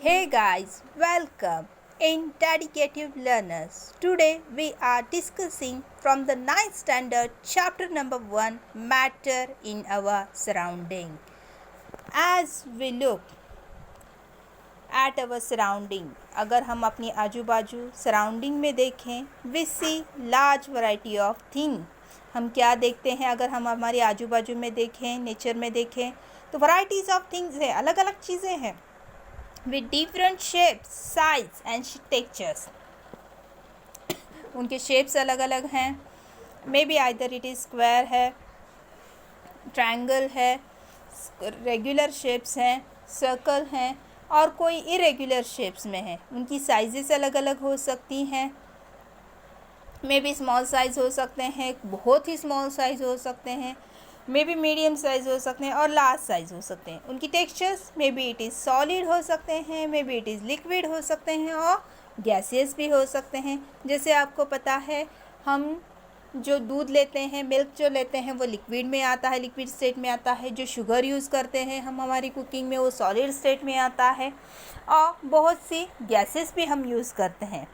Hey guys, welcome in Dedicative Learners. Today we are discussing from the 9th standard chapter number 1 Matter in our surrounding. As we look at our surrounding, अगर हम अपनी आजू बाजू surrounding में देखें, we see large variety of things. हम क्या देखते हैं अगर हम हमारी आजू बाजू में देखें, नेचर में देखें तो varieties of things है, अलग अलग चीज़ें हैं with different shapes, size and textures. उनके shapes अलग अलग हैं. Maybe either it is square है, triangle है, regular shapes हैं, circle हैं और कोई irregular shapes में है. उनकी sizes अलग अलग हो सकती हैं. Maybe small size हो सकते हैं, बहुत ही small size हो सकते हैं, मे बी मीडियम साइज़ हो सकते हैं और लार्ज साइज़ हो सकते हैं. उनकी textures may be it is solid हो सकते हैं, मे बी इट इज़ लिक्विड हो सकते हैं और गैसियस भी हो सकते हैं. जैसे आपको पता है हम जो दूध लेते हैं, मिल्क जो लेते हैं वो लिक्विड में आता है, लिक्विड स्टेट में आता है. जो शुगर यूज़ करते हैं हम हमारी कुकिंग में वो सॉलिड स्टेट में आता है और बहुत सी गैसेस भी हम यूज़ करते हैं.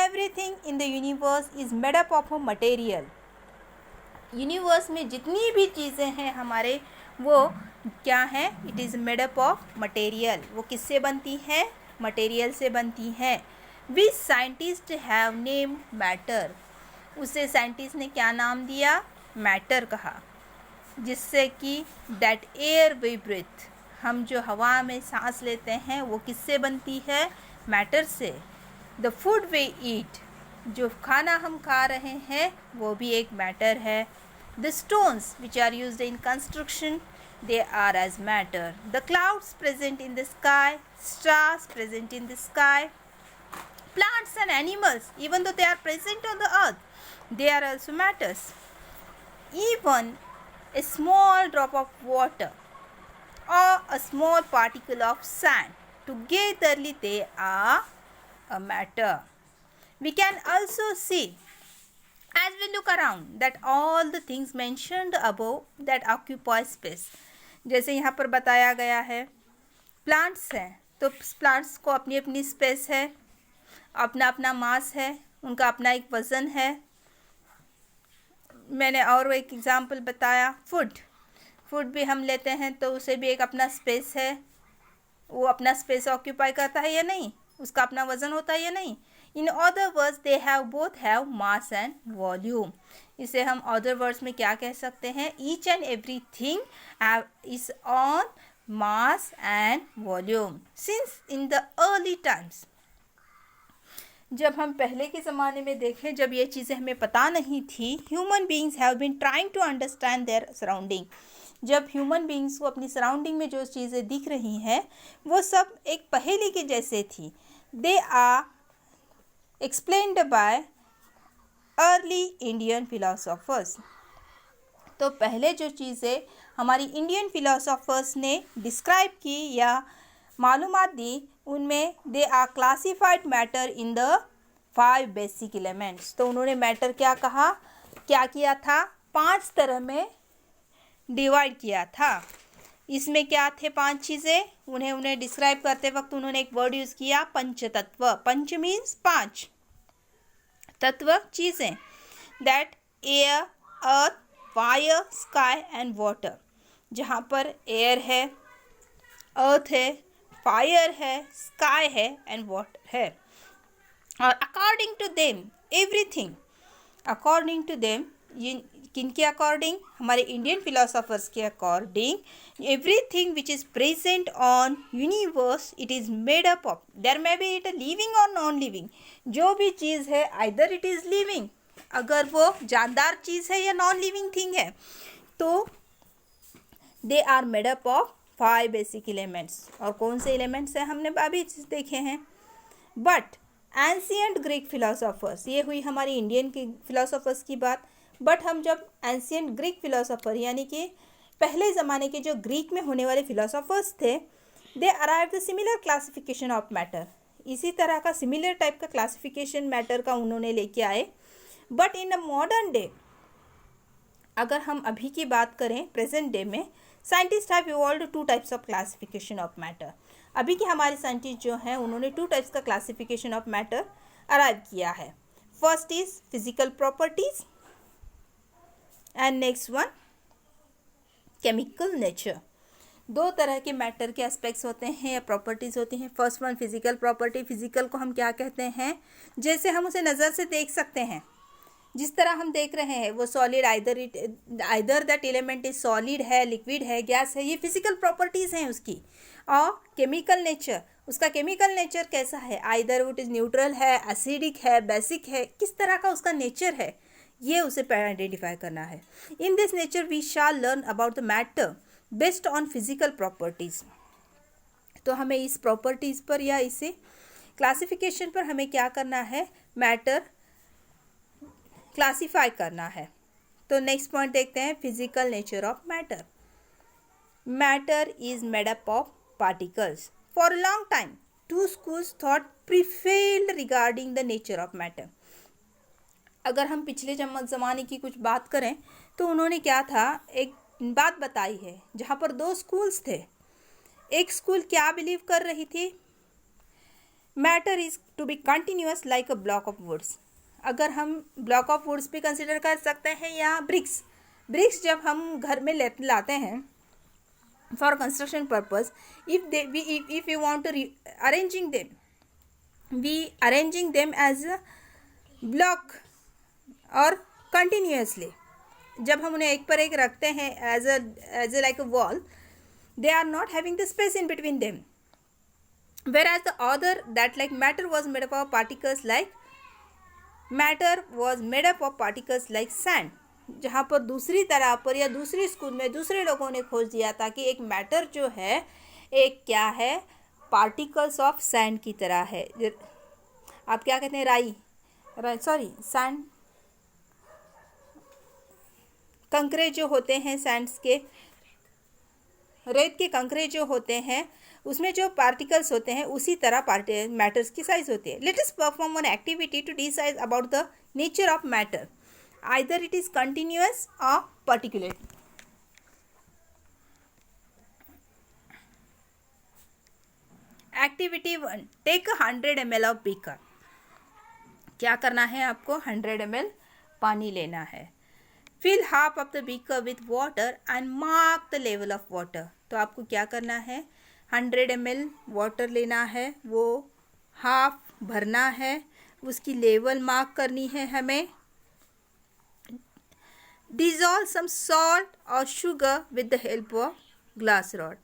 Everything in the universe is made up of a material. Universe में जितनी भी चीज़ें हैं हमारे वो क्या हैं? It is made up of material. वो किससे बनती हैं? मटेरियल से बनती हैं. We scientist have name matter. उसे साइंटिस्ट ने क्या नाम दिया? मैटर कहा. जिससे कि दैट एयर वी ब्रीथ, हम जो हवा में सांस लेते हैं वो किससे बनती है? मैटर से. द फूड वी ईट, जो खाना हम खा रहे हैं वो भी एक मैटर है. The stones which are used in construction, they are as matter. The clouds present in the sky, stars present in the sky, plants and animals, even though they are present on the earth, they are also matters. Even a small drop of water or a small particle of sand, togetherly they are a matter. We can also see as we look around that all the things mentioned above that occupy space. जैसे यहाँ पर बताया गया है plants हैं तो plants को अपनी अपनी स्पेस है, अपना अपना मास है, उनका अपना एक वज़न है. मैंने और एक एग्जांपल बताया फूड भी हम लेते हैं तो उसे भी एक अपना स्पेस है. वो अपना स्पेस ऑक्यूपाई करता है या नहीं, उसका अपना वज़न होता है या नहीं. In other words, they have both have mass and volume. इसे हम other words में क्या कह सकते हैं? Each and everything is on mass and volume. Since in the early times, जब हम पहले के ज़माने में देखें, जब ये चीज़ें हमें पता नहीं थी, human beings have been trying to understand their surrounding. जब ह्यूमन बींग्स को अपनी सराउंडिंग में जो चीज़ें दिख रही हैं वो सब एक पहेली के जैसे थी. They are explained by early Indian philosophers. तो पहले जो चीज़ें हमारी इंडियन फिलोसोफर्स ने डिस्क्राइब की या मालूमात दी उनमें they are classified matter in the 5 basic elements. तो उन्होंने मैटर क्या कहा, क्या किया था? 5 तरह में डिवाइड किया था. इसमें क्या थे 5 चीज़ें? उन्हें डिस्क्राइब करते वक्त उन्होंने एक वर्ड यूज़ किया पंचतत्व. पंच मीन्स 5, तत्व चीज़ें. That air, earth, fire, sky and water. जहाँ पर एयर है, अर्थ है, फायर है, स्काई है एंड वाटर है. और according to them everything, according to them, किनके अकॉर्डिंग? हमारे इंडियन फिलोसोफर्स के according, everything which is present on universe it is made up of, there may be it living और non living. जो भी चीज़ है either it is living, अगर वो जानदार चीज़ है या नॉन लिविंग थिंग है, तो they are made up of 5 basic elements. और कौन से एलिमेंट्स हैं हमने अभी देखे हैं. बट एंशियंट ग्रीक फिलोसोफर्स, ये हुई हमारी इंडियन की फिलोसोफर्स की बात. बट हम जब एंशियंट ग्रीक फिलोसोफर यानी कि पहले ज़माने के जो ग्रीक में होने वाले फिलोसोफर्स थे, they arrive the similar classification of matter. इसी तरह का सिमिलर टाइप का क्लासिफिकेशन मैटर का उन्होंने लेके आए. But in a modern day, अगर हम अभी की बात करें प्रेजेंट डे में, scientist have evolved 2 types of classification of matter. अभी के हमारे साइंटिस्ट जो हैं उन्होंने 2 टाइप्स का क्लासिफिकेशन ऑफ मैटर अराइव किया है. First is physical properties and next one chemical nature. 2 तरह के मैटर के एस्पेक्ट्स होते हैं या प्रॉपर्टीज होती हैं. First one physical property. Physical को हम क्या कहते हैं? जैसे हम उसे नज़र से देख सकते हैं, जिस तरह हम देख रहे हैं वो solid, either that element is solid है, लिक्विड है, गैस है, ये फिजिकल प्रॉपर्टीज़ हैं उसकी. और केमिकल नेचर, उसका केमिकल नेचर कैसा है? आइदर इट इज़ न्यूट्रल है, एसिडिक है, बेसिक है, किस तरह का उसका नेचर है, ये उसे आइडेंटिफाई करना है. In this nature we shall learn about the matter based on physical properties. तो हमें इस प्रॉपर्टीज़ पर या इसे क्लासिफिकेशन पर हमें क्या करना है? मैटर क्लासीफाई करना है. तो नेक्स्ट पॉइंट देखते हैं, physical nature of matter. Matter is made up of particles. For a long time two schools thought prevailed regarding the nature of matter. अगर हम पिछले ज़माने की कुछ बात करें तो उन्होंने क्या था, एक बात बताई है जहाँ पर 2 स्कूल्स थे. एक स्कूल क्या बिलीव कर रही थी? Matter is to be continuous like a block of woods. अगर हम ब्लॉक ऑफ वुड्स भी कंसिडर कर सकते हैं या ब्रिक्स जब हम घर में लाते हैं for construction purpose, if you want to arranging them as a block और कंटिन्यूअसली, जब हम उन्हें एक पर एक रखते हैं as a like a wall, they are not having the space in between them. Whereas the other, that like matter was made up of particles like sand. जहाँ पर दूसरी तरह पर या दूसरी स्कूल में दूसरे लोगों ने खोज दिया था कि एक मैटर जो है एक क्या है, पार्टिकल्स ऑफ सैंड की तरह है. आप क्या कहते हैं? सैंड, कंकरे जो होते हैं, सैंड्स के, रेत के कंकरे जो होते हैं उसमें जो पार्टिकल्स होते हैं उसी तरह मैटर्स की साइज होती है. Let us perform one activity to decide about the nature of matter. Either it is continuous और particulate. Activity 1, take 100 ml of beaker. क्या करना है आपको? 100 ml पानी लेना है. Fill half of the beaker with water and mark the level of water. तो आपको क्या करना है? 100 ml वाटर लेना है, वो हाफ भरना है, उसकी लेवल मार्क करनी है हमें. Dissolve some salt or sugar with the help of glass rod.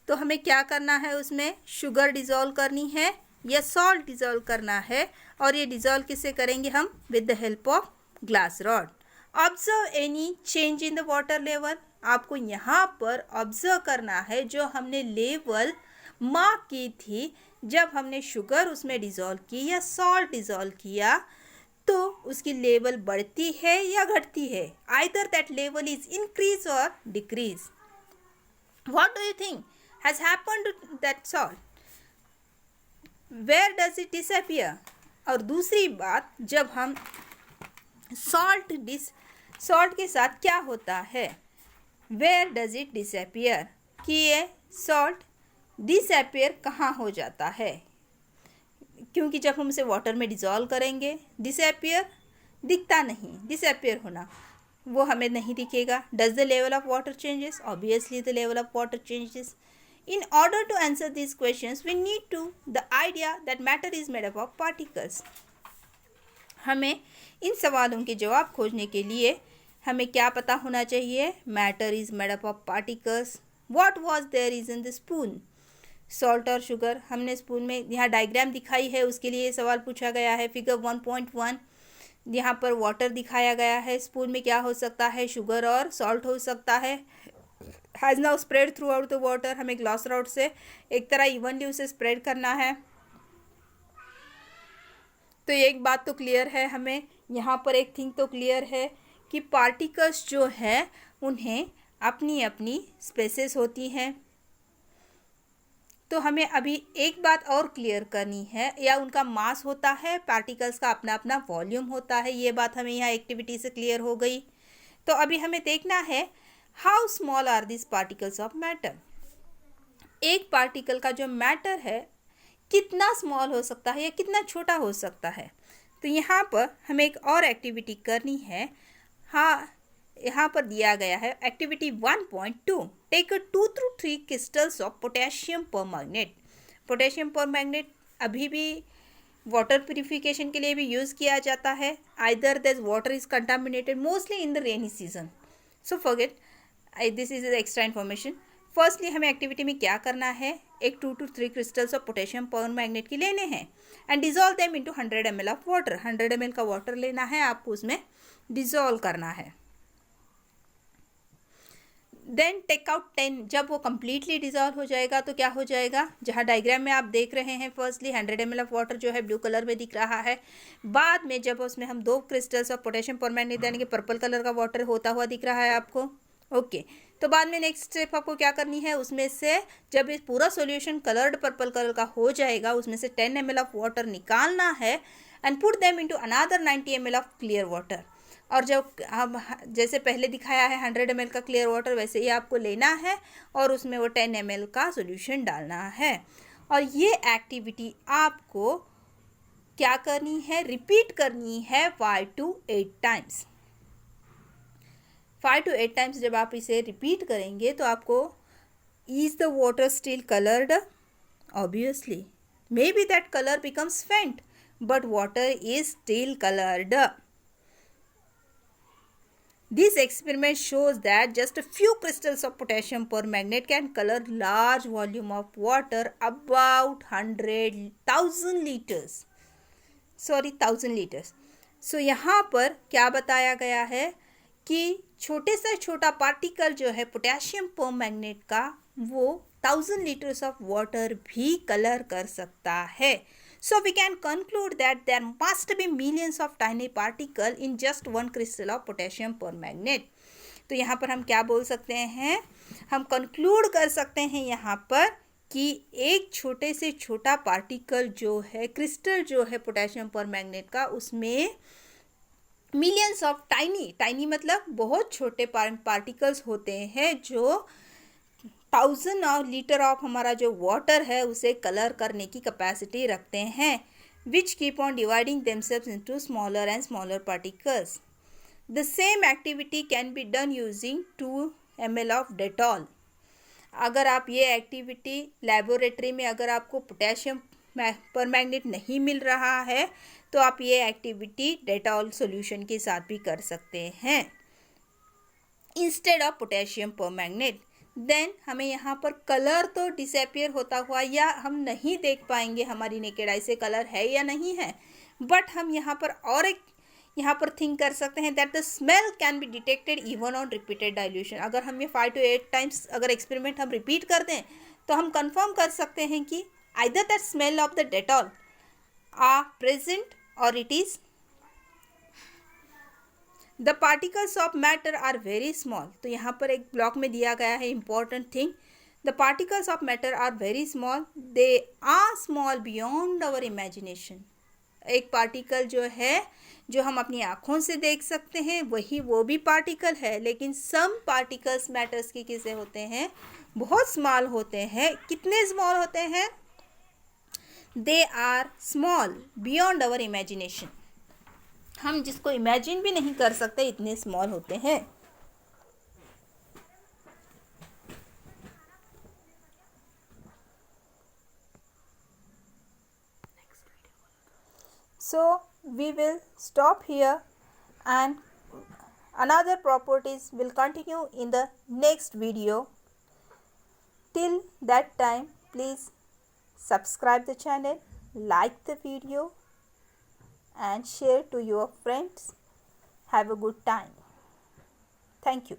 तो हमें क्या करना है? उसमें शुगर डिज़ोल्व करनी है या सॉल्ट डिज़ोल्व करना है, और ये डिज़ोल्व किससे करेंगे हम? With the help of glass rod. Observe any change in the water level. आपको यहाँ पर ऑब्जर्व करना है जो हमने लेवल मार्क की थी जब हमने शुगर उसमें डिज़ोल्व की या सॉल्ट डिज़ोल्व किया, तो उसकी लेवल बढ़ती है या घटती है. Either that level is increase और decrease. What do you think has happened to that salt? Where does it disappear? और दूसरी बात, जब हम सॉल्ट के साथ क्या होता है? Where does it disappear? कि ये सॉल्ट डिसअपियर कहाँ हो जाता है? क्योंकि जब हम उसे वाटर में डिज़ोल्व करेंगे, डिसअपियर दिखता नहीं, डिसअपियर होना वो हमें नहीं दिखेगा. Does the level of water changes? Obviously the level of water changes. In order to answer these questions, we need to the idea that matter is made up of particles. हमें इन सवालों के जवाब खोजने के लिए हमें क्या पता होना चाहिए? Matter is made up of particles. What was there is in the spoon? Salt और शुगर. हमने स्पून में यहाँ डायग्राम दिखाई है, उसके लिए सवाल पूछा गया है. फिगर 1.1 यहाँ पर वाटर दिखाया गया है. स्पून में क्या हो सकता है? शुगर और सॉल्ट हो सकता है. Has now spread through out the water. हमें ग्लास रॉड से एक तरह इवनली उसे स्प्रेड करना है. तो एक बात तो क्लियर है, हमें यहाँ पर एक थिंग तो क्लियर है कि पार्टिकल्स जो है उन्हें अपनी अपनी स्पेसेस होती हैं. तो हमें अभी एक बात और क्लियर करनी है, या उनका मास होता है, पार्टिकल्स का अपना अपना वॉल्यूम होता है. ये बात हमें यहाँ एक्टिविटी से क्लियर हो गई. तो अभी हमें देखना है how small are this particles of matter. एक पार्टिकल का जो मैटर है कितना स्मॉल हो सकता है या कितना छोटा हो सकता है। तो यहाँ पर हमें एक और एक्टिविटी करनी है। हाँ, यहाँ पर दिया गया है activity 1.2, take 2 to 3 crystals of potassium permanganate. Potassium permanganate अभी भी वाटर प्यूरिफिकेशन के लिए भी यूज़ किया जाता है। Either this water is contaminated mostly in the rainy season, so forget this is extra information. Firstly हमें एक्टिविटी में क्या करना है, एक 2 to 3 crystals of potassium permanganate की लेने हैं and dissolve them into 100 ml of water. 100 ml का वाटर लेना है, आपको उसमें डिजोल्व करना है। Then take out 10। जब वो कम्प्लीटली डिजॉल्व हो जाएगा तो क्या हो जाएगा, जहाँ डायग्राम में आप देख रहे हैं, फर्स्टली 100 ml ऑफ वाटर जो है ब्लू कलर में दिख रहा है। बाद में जब उसमें हम 2 क्रिस्टल्स ऑफ पोटेशियम परमैंगनेट यानी कि पर्पल कलर का वाटर होता हुआ दिख रहा है आपको। ओके, तो बाद में नेक्स्ट स्टेप आपको क्या करनी है, उसमें से जब ये पूरा सॉल्यूशन कलर्ड पर्पल कलर का हो जाएगा उसमें से 10 ml ऑफ वाटर निकालना है and put them into another 90 ml of clear water. और जब हम जैसे पहले दिखाया है 100 ml का क्लियर वाटर वैसे ही आपको लेना है और उसमें वो 10 ml का सॉल्यूशन डालना है। और ये एक्टिविटी आपको क्या करनी है, रिपीट करनी है 5 to 8 टाइम्स। 5 to 8 टाइम्स जब आप इसे रिपीट करेंगे तो आपको is the water still coloured, obviously may be that colour becomes faint but water is still coloured. This experiment shows that just a few crystals of potassium permanganate can color large volume of water about 100,000 liters. Sorry, 1000 liters. So यहाँ पर क्या बताया गया है कि छोटे से छोटा पार्टिकल जो है पोटेशियम परमैंगनेट का वो 1000 लीटर्स ऑफ वाटर भी कलर कर सकता है। So we can conclude that there must be millions of tiny particles in just one crystal of potassium permanganate. तो यहाँ पर हम क्या बोल सकते हैं, हम कंक्लूड कर सकते हैं यहाँ पर कि एक छोटे से छोटा पार्टिकल जो है, क्रिस्टल जो है पोटेशियम परमैंगनेट का, उसमें मिलियंस ऑफ टाइनी मतलब बहुत छोटे पार्टिकल्स होते हैं जो 1000 लीटर ऑफ हमारा जो वाटर है उसे कलर करने की कैपेसिटी रखते हैं, which keep on dividing themselves into smaller and smaller particles. The same activity can be done using 2 ml of Dettol. अगर आप ये एक्टिविटी लेबोरेटरी में, अगर आपको पोटेशियम परमैंगनेट नहीं मिल रहा है तो आप ये एक्टिविटी डेटॉल सॉल्यूशन के साथ भी कर सकते हैं instead of potassium permanganate. Then हमें यहाँ पर कलर तो डिसअपियर होता हुआ या हम नहीं देख पाएंगे हमारी नेकेड आई से कलर है या नहीं है, बट हम यहाँ पर और एक यहाँ पर थिंक कर सकते हैं that the smell can be detected even on repeated dilution. अगर हम ये 5 to 8 टाइम्स अगर एक्सपेरिमेंट हम रिपीट कर दें तो हम कंफर्म कर सकते हैं कि either that smell of the Dettol are present और it is the particles of matter are very small. तो यहाँ पर एक ब्लॉक में दिया गया है important thing, the particles of matter are very small, they are small beyond our imagination. एक पार्टिकल जो है जो हम अपनी आँखों से देख सकते हैं वही वो भी पार्टिकल है, लेकिन सम पार्टिकल्स मैटर्स की किसे होते हैं, बहुत स्मॉल होते हैं। कितने स्मॉल होते हैं, they are small beyond our imagination. हम जिसको इमेजिन भी नहीं कर सकते इतने स्मॉल होते हैं। So we will stop here and another properties will continue in the next video. Till that time, please subscribe the channel, like the video and share to your friends. Have a good time. Thank you.